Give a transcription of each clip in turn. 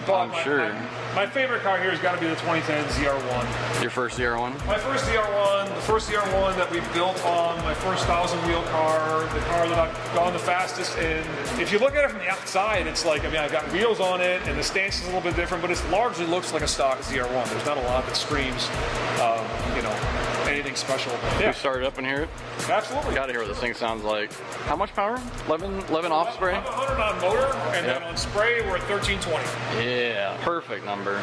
But I'm sure. My favorite car here has got to be the 2010 ZR1. Your first ZR1? My first ZR1, the first ZR1 that we built on my first 1,000-wheel car, the car that I've gone the fastest in. If you look at it from the outside, it's like, I mean, I've got wheels on it, and the stance is a little bit different, but it largely looks like a stock ZR1. There's not a lot that screams, you know, anything special. Yeah. You start it up and hear it? Absolutely. Gotta hear what this thing sounds like. How much power? 11 off spray? 100 on motor, and then on spray, we're at 1320. Yeah, perfect number.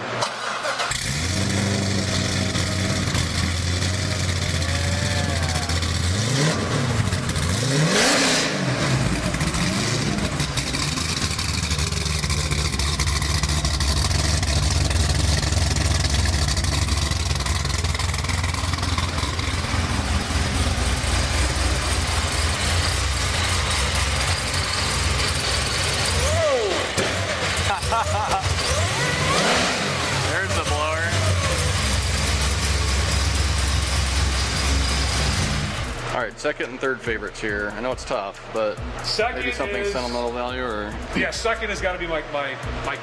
There's the blower. All right, second and third favorites here. I know it's tough, but second maybe something is, sentimental value, or yeah, second has got to be my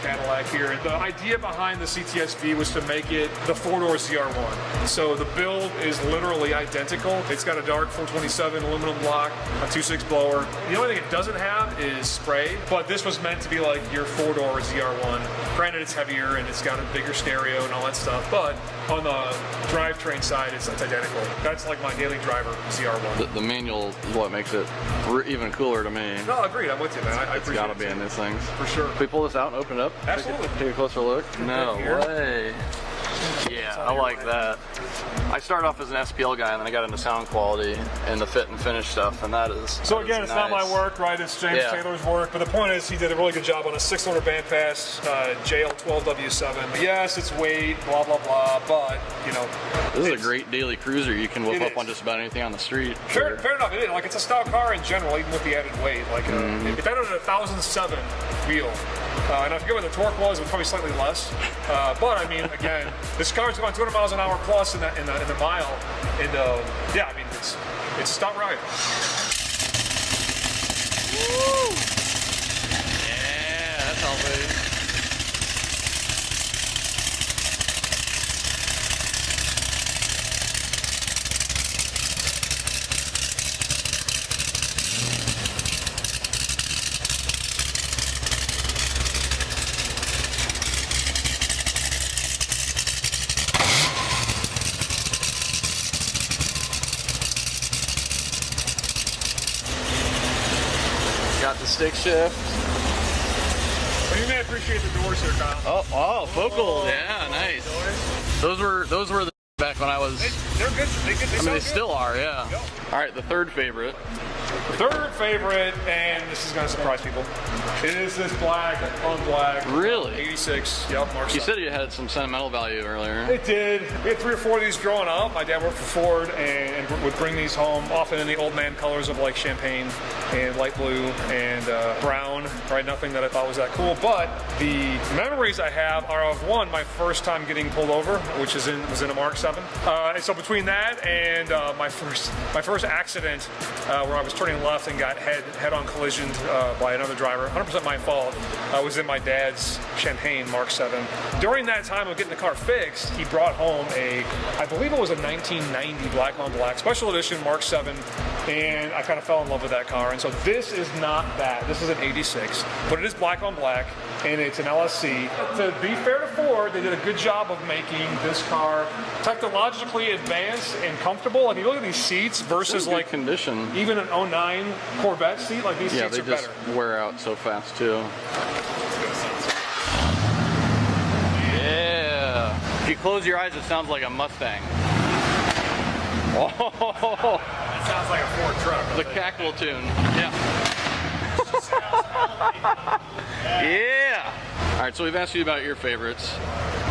Cadillac here. The idea behind the CTS-V was to make it the four-door ZR1. So the build is literally identical. It's got a dark 427 aluminum block, a 2.6 blower. The only thing it doesn't have is spray, but this was meant to be like your four-door ZR1. Granted, it's heavier and it's got a bigger stereo and all that stuff, but on the drivetrain side, it's identical. That's like my daily driver ZR1. the manual is what makes it even cooler to me. No, agreed. I'm with you, man. I It's appreciate gotta it be in these things. for sure. Can we pull this out and open it up? Absolutely. Take a closer look. No here. way. Yeah, I like that. I started off as an SPL guy, and then I got into sound quality and the fit and finish stuff, and that is. So that again, is it's not my nice. work, right? It's James Taylor's work. But the point is, he did a really good job on a 6-cylinder bandpass JL12W7. Yes, it's weight, blah blah blah, but you know, This is a great daily cruiser. You can whip It up is. on just about anything on the street. Fair enough. It is like it's a style car in general, even with the added weight. Like if that had a 1,007 wheel, and I forget what the torque was, it was probably slightly less. But I mean, again, this car's going 200 miles an hour plus in the mile, and yeah, I mean it's a stunt ride. Woo! Yeah, that's all good. Got the stick shift. Well, you may appreciate the doors here, Kyle. Oh, focal. Yeah, nice. Those were the back when I was. They're good. I mean, they still are. Yeah. Yep. All right, the third favorite. Third favorite, and this is going to surprise people, it is this black on black. Really? 86. Yep, Mark. You said you had some sentimental value earlier. It did. We had 3 or 4 of these growing up. My dad worked for Ford and would bring these home, often in the old man colors of like champagne and light blue and brown, right? Nothing that I thought was that cool. But the memories I have are of one, my first time getting pulled over, which was in a Mark 7. And so between that and my first accident where I was turning left and got head-on collisioned by another driver, 100% my fault, was in my dad's champagne Mark 7. During that time of getting the car fixed, he brought home I believe it was a 1990 black on black special edition Mark 7, and I kind of fell in love with that car. And so this is not that. This is an 86, but it is black on black, and it's an LSC. To be fair to Ford, they did a good job of making this car technologically advanced and comfortable. If you look at these seats versus like condition, even an 09 Corvette seat, like these seats are better. Yeah, they just wear out so fast too. Yeah. If you close your eyes, it sounds like a Mustang. Oh, That sounds like a Ford truck. the cackle tune. Yeah. Yeah. All right, so we've asked you about your favorites.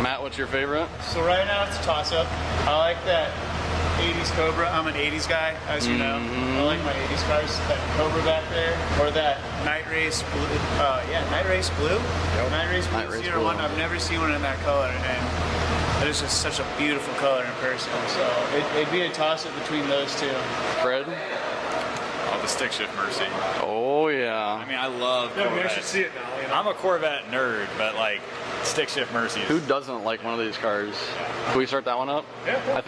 Matt, what's your favorite? So right now it's a toss-up. I like that 80s Cobra. I'm an 80s guy, as you know. I like my 80s cars. That Cobra back there, or that Night Race Blue. Night Race Blue. Yep. Night Race Blue ZR1. I've never seen one in that color, and it is just such a beautiful color in person. So it'd be a toss-up between those two. Fred? Oh, the stick shift Mercy. Oh, yeah. I mean, I love Yeah, Corvette. I should see it now. You know? I'm a Corvette nerd, but like Stick shift Mercies. Who doesn't like one of these cars? Can we start that one up? Yeah.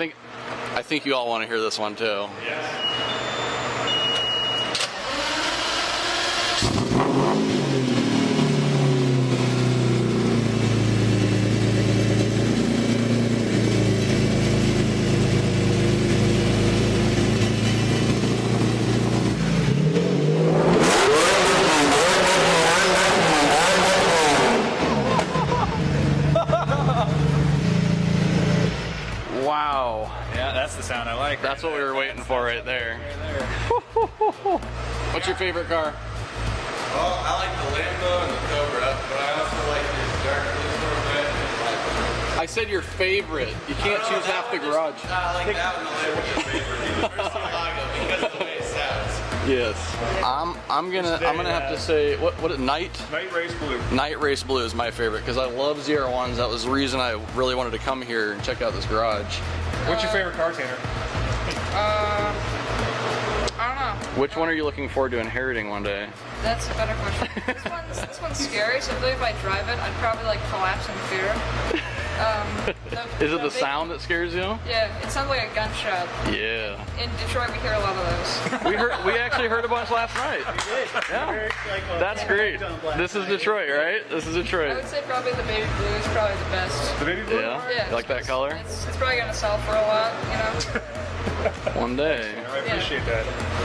I think you all want to hear this one too. Yes. Wow. Yeah, that's the sound I like. That's what we were waiting for right there. What's your favorite car? Well, I like the Lambo and the Cobra, but I also like this dark blue Corvette and like. I said your favorite. You can't choose half the garage. I like that one, the Lambo favorite. The Murcielago because of the way it sounds. Yes. I'm gonna have to say what Night Race Blue. Night Race Blue is my favorite because I love zr1s. That was the reason I really wanted to come here and check out this garage. What's your favorite car, Tanner? I don't know. Which one are you looking forward to inheriting one day? That's a better question. This one's scary, so I believe if I drive it, I'd probably like collapse in fear. Is it the sound that scares you? Yeah, it sounds like a gunshot. Yeah. In Detroit, we hear a lot of those. We actually heard a bunch last night. Yeah. That's great. This is Detroit, right? This is I Detroit. would say probably the baby blue is probably the best. The baby blue? Yeah. Yeah. You like that color? It's probably gonna sell for a lot, you know. One day. I appreciate that.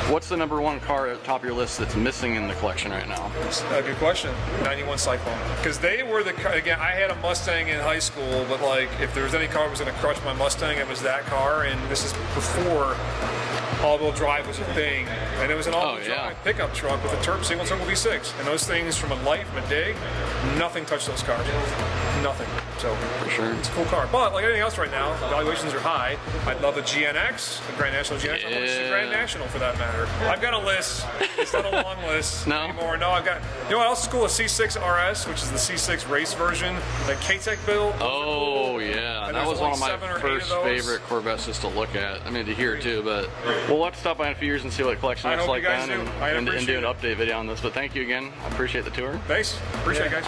What's the #1 car at the top of your list that's missing in the collection right now? Good question. 91 Cyclone. Because they were the car, again, I had a Mustang in high school, but like if there was any car that was going to crush my Mustang, it was that car, and this is before all-wheel drive was a thing. And it was an all-wheel drive pickup truck with a single turbo V6. And those things from a light, from a dig, nothing touched those cars. Nothing. So For sure. it's a cool car. But like anything else right now, the valuations are high. I'd love a GNX, a Grand National GNX. I'd love to see a Grand National for that matter. I've got a list. It's not a long list anymore. No, I've got, you know what else is cool? A C6 RS, which is the C6 race version that K-Tech built. Oh, yeah. And That was one of my 7 or 8 first of those. favorite Corvettes just to look at. I mean, to hear too, but we'll have to stop by in a few years and see what the collection looks like then and do an update video on this. But thank you again. I appreciate the tour. Thanks. Appreciate it, guys.